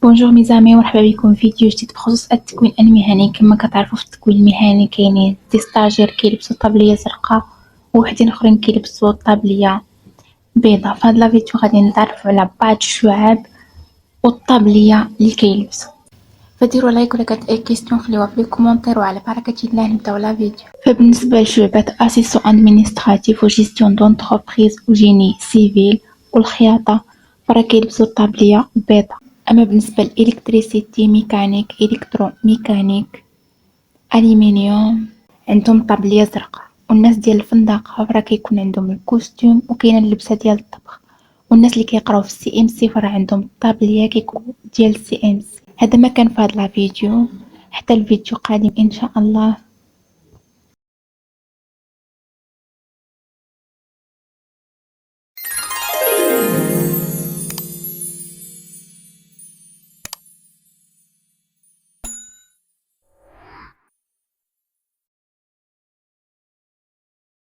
بونجور ميزامي، مرحبا بكم في فيديو جديد بخصوص التكوين المهني. كما كتعرفوا في التكوين المهني كاينين دي ستاجير كيلبسوا طابلية زرقاء ووحدين اخرين كيلبسوا طابلية بيضاء. في هاد لا فيديو غادي نتعرفوا على بعض الشعاب والطابلية اللي كيلبسوا. فديروا لايك ولا كانت اي كيستيون خليوها في لي كومونتير، وعلى بركة الله نبداو لا فيديو. فبالنسبة لشعبات اسيسو ادمينستراتيف وجيستيون دونتربريز وجيني سيفيل والخياطة فرا كيلبسوا الطابلية بيضاء. أما بالنسبة لإلكتريسيتي ميكانيك إلكترو ميكانيك ألمنيوم عندهم طابلية زرقاء. والناس ديال الفندقة فرا كيكون عندهم الكوستيم وكاينة اللبسة ديال الطبخ. والناس اللي كيقراو في السي ام سي فرا عندهم الطابلية كيكون ديال السي ام سي. هذا ما كان في هاد لا فيديو، حتى الفيديو قادم ان شاء الله.